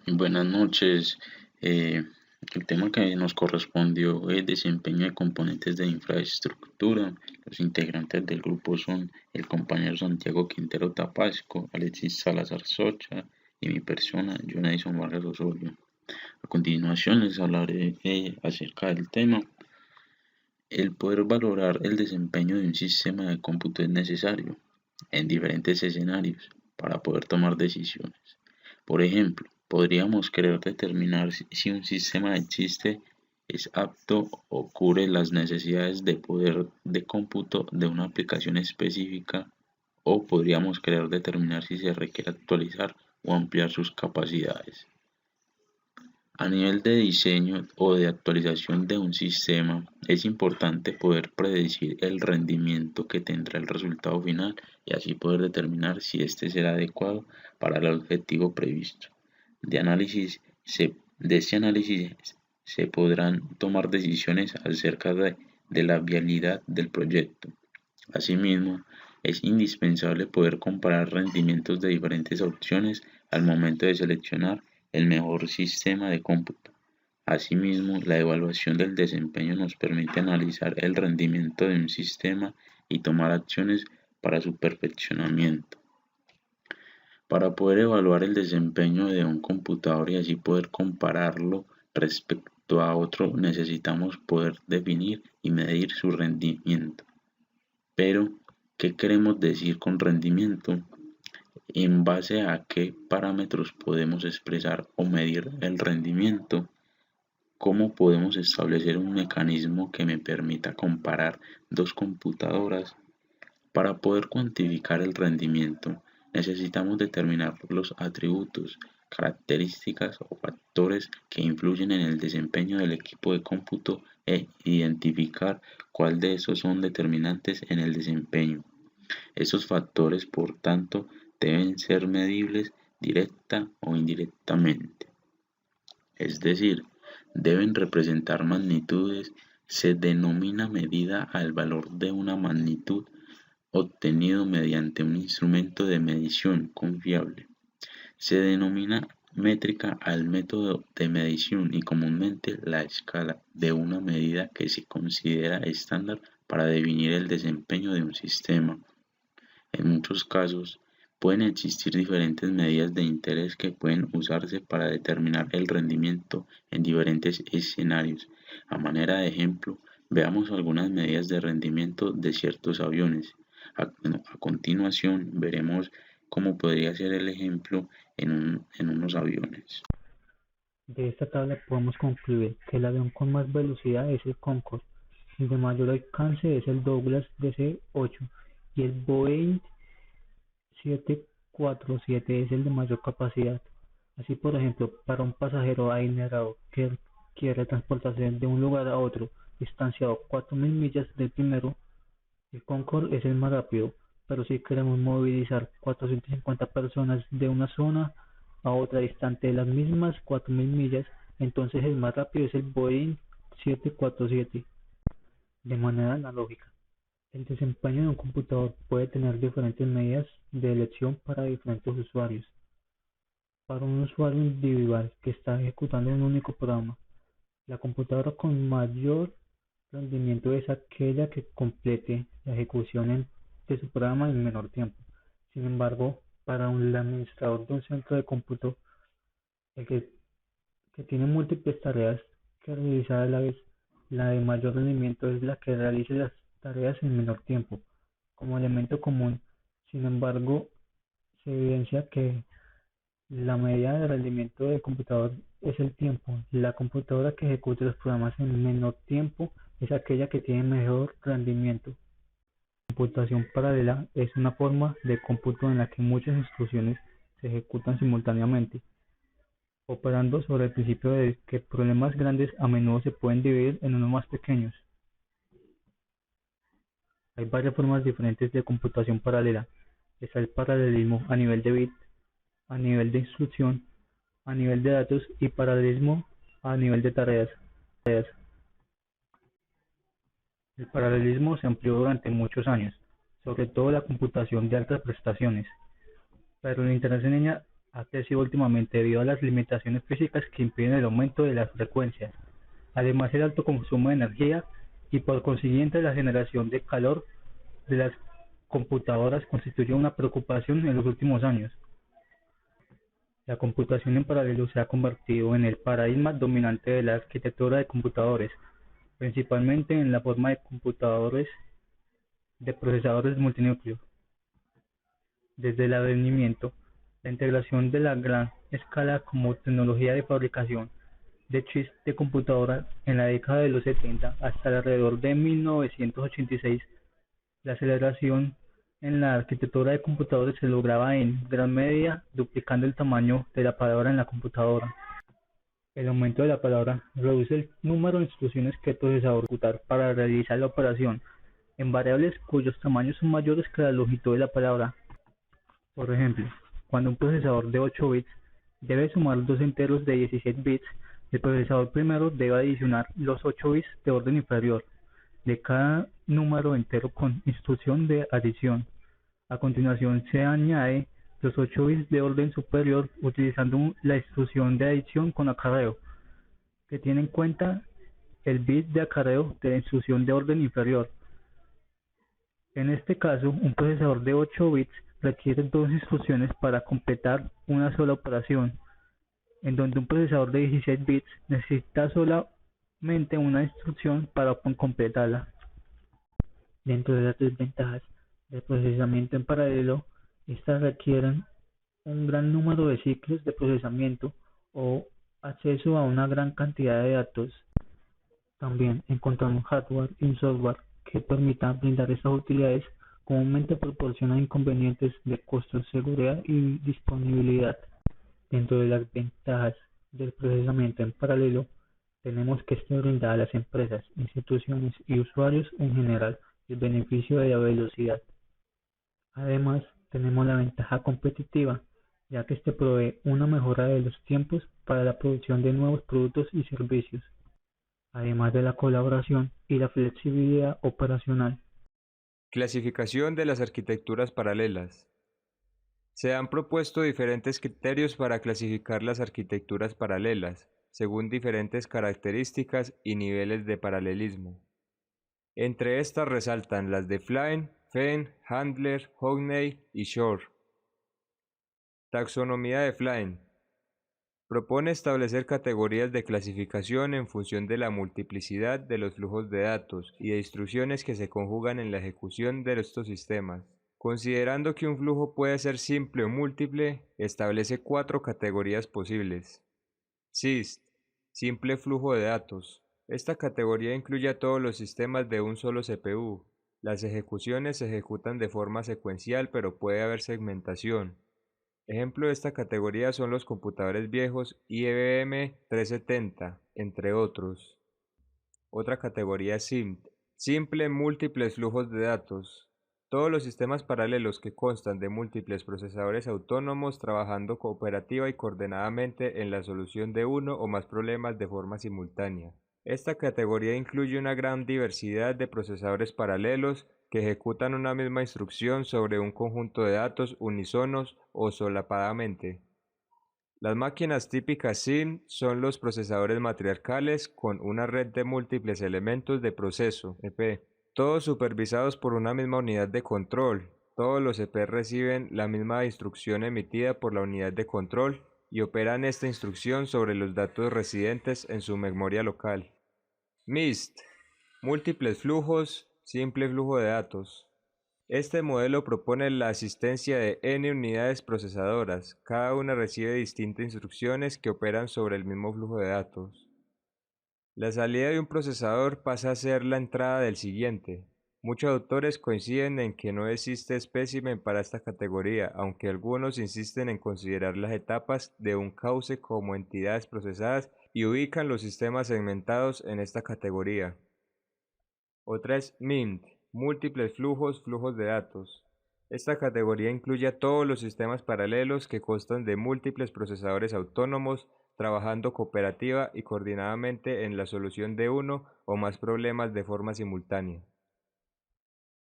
Buenas noches. Eh, el tema que nos correspondió es desempeño de componentes de infraestructura. Los integrantes del grupo son el compañero Santiago Quintero Tapasco, Alexis Salazar Socha y mi persona, Jonadison Vargas Osorio. A continuación les hablaré acerca del tema. El poder valorar el desempeño de un sistema de cómputo es necesario en diferentes escenarios para poder tomar decisiones. Por ejemplo, podríamos querer determinar si un sistema existe, es apto o cubre las necesidades de poder de cómputo de una aplicación específica, o podríamos querer determinar si se requiere actualizar o ampliar sus capacidades. A nivel de diseño o de actualización de un sistema, es importante poder predecir el rendimiento que tendrá el resultado final y así poder determinar si éste será adecuado para el objetivo previsto. De este análisis se podrán tomar decisiones acerca de la viabilidad del proyecto. Asimismo, es indispensable poder comparar rendimientos de diferentes opciones al momento de seleccionar el mejor sistema de cómputo. Asimismo, la evaluación del desempeño nos permite analizar el rendimiento de un sistema y tomar acciones para su perfeccionamiento. Para poder evaluar el desempeño de un computador y así poder compararlo respecto a otro, necesitamos poder definir y medir su rendimiento. Pero, ¿qué queremos decir con rendimiento? ¿En base a qué parámetros podemos expresar o medir el rendimiento? ¿Cómo podemos establecer un mecanismo que me permita comparar dos computadoras? Para poder cuantificar el rendimiento, necesitamos determinar los atributos, características o factores que influyen en el desempeño del equipo de cómputo e identificar cuál de estos son determinantes en el desempeño. Estos factores, por tanto, deben ser medibles directa o indirectamente, es decir, deben representar magnitudes. Se denomina medida al valor de una magnitud obtenido mediante un instrumento de medición confiable. Se denomina métrica al método de medición y comúnmente la escala de una medida que se considera estándar para definir el desempeño de un sistema. En muchos casos, pueden existir diferentes medidas de interés que pueden usarse para determinar el rendimiento en diferentes escenarios. A manera de ejemplo, veamos algunas medidas de rendimiento de ciertos aviones. A continuación, veremos cómo podría ser el ejemplo en unos aviones. De esta tabla podemos concluir que el avión con más velocidad es el Concorde, el de mayor alcance es el Douglas DC-8 y el Boeing 747 es el de mayor capacidad. Así, por ejemplo, para un pasajero adinerado que quiere transportarse de un lugar a otro distanciado 4.000 millas del primero, el Concorde es el más rápido, pero si queremos movilizar 450 personas de una zona a otra distante de las mismas 4.000 millas, entonces el más rápido es el Boeing 747. De manera analógica, el desempeño de un computador puede tener diferentes medidas de elección para diferentes usuarios. Para un usuario individual que está ejecutando un único programa, la computadora con mayor rendimiento es aquella que complete la ejecución de su programa en menor tiempo. Sin embargo, para el administrador de un centro de cómputo, el que tiene múltiples tareas que realizar a la vez, la de mayor rendimiento es la que realice las tareas en menor tiempo. Como elemento común, sin embargo, se evidencia que la medida de rendimiento del computador es el tiempo. La computadora que ejecuta los programas en menor tiempo es aquella que tiene mejor rendimiento. Computación paralela es una forma de cómputo en la que muchas instrucciones se ejecutan simultáneamente, operando sobre el principio de que problemas grandes a menudo se pueden dividir en unos más pequeños. Hay varias formas diferentes de computación paralela. Está el paralelismo a nivel de bit, a nivel de instrucción, a nivel de datos y paralelismo a nivel de tareas. El paralelismo se amplió durante muchos años, sobre todo la computación de altas prestaciones, pero el Internet en línea ha crecido últimamente debido a las limitaciones físicas que impiden el aumento de las frecuencias. Además, el alto consumo de energía y por consiguiente la generación de calor de las computadoras constituye una preocupación en los últimos años. La computación en paralelo se ha convertido en el paradigma dominante de la arquitectura de computadores, principalmente en la forma de computadores de procesadores multinúcleo. Desde el advenimiento, la integración de la gran escala como tecnología de fabricación de chips de computadoras en la década de los 70 hasta alrededor de 1986, la aceleración en la arquitectura de computadores se lograba en gran medida duplicando el tamaño de la palabra en la computadora. El aumento de la palabra reduce el número de instrucciones que el procesador debe ejecutar para realizar la operación, en variables cuyos tamaños son mayores que la longitud de la palabra. Por ejemplo, cuando un procesador de 8 bits debe sumar dos enteros de 16 bits, el procesador primero debe adicionar los 8 bits de orden inferior de cada número entero con instrucción de adición. A continuación se añade los 8 bits de orden superior utilizando la instrucción de adición con acarreo, que tiene en cuenta el bit de acarreo de la instrucción de orden inferior. En este caso, un procesador de 8 bits requiere dos instrucciones para completar una sola operación, en donde un procesador de 16 bits necesita solamente una instrucción para completarla. Dentro de las desventajas del procesamiento en paralelo, estas requieren un gran número de ciclos de procesamiento o acceso a una gran cantidad de datos. También encontrar un hardware y un software que permitan brindar estas utilidades comúnmente proporciona inconvenientes de costo, seguridad y disponibilidad. Dentro de las ventajas del procesamiento en paralelo, tenemos que esto brinda a las empresas, instituciones y usuarios en general el beneficio de la velocidad. Además, tenemos la ventaja competitiva, ya que este provee una mejora de los tiempos para la producción de nuevos productos y servicios, además de la colaboración y la flexibilidad operacional. Clasificación de las arquitecturas paralelas. Se han propuesto diferentes criterios para clasificar las arquitecturas paralelas, según diferentes características y niveles de paralelismo. Entre estas resaltan las de Flynn, Fenn, Handler, Hockney y Shor. Taxonomía de Flynn. Propone establecer categorías de clasificación en función de la multiplicidad de los flujos de datos y de instrucciones que se conjugan en la ejecución de estos sistemas. Considerando que un flujo puede ser simple o múltiple, establece 4 categorías posibles. SIST, simple flujo de datos. Esta categoría incluye a todos los sistemas de un solo CPU. Las ejecuciones se ejecutan de forma secuencial, pero puede haber segmentación. Ejemplo de esta categoría son los computadores viejos IBM 370, entre otros. Otra categoría es SIMD, simple múltiples flujos de datos. Todos los sistemas paralelos que constan de múltiples procesadores autónomos trabajando cooperativa y coordinadamente en la solución de uno o más problemas de forma simultánea. Esta categoría incluye una gran diversidad de procesadores paralelos que ejecutan una misma instrucción sobre un conjunto de datos unisonos o solapadamente. Las máquinas típicas SIM son los procesadores matriarcales con una red de múltiples elementos de proceso, EP, todos supervisados por una misma unidad de control. Todos los EP reciben la misma instrucción emitida por la unidad de control y operan esta instrucción sobre los datos residentes en su memoria local. MIST, múltiples flujos, simple flujo de datos. Este modelo propone la asistencia de n unidades procesadoras, cada una recibe distintas instrucciones que operan sobre el mismo flujo de datos. La salida de un procesador pasa a ser la entrada del siguiente. Muchos autores coinciden en que no existe espécimen para esta categoría, aunque algunos insisten en considerar las etapas de un cauce como entidades procesadas y ubican los sistemas segmentados en esta categoría. Otra es MIMD, múltiples flujos, flujos de datos. Esta categoría incluye a todos los sistemas paralelos que constan de múltiples procesadores autónomos trabajando cooperativa y coordinadamente en la solución de uno o más problemas de forma simultánea.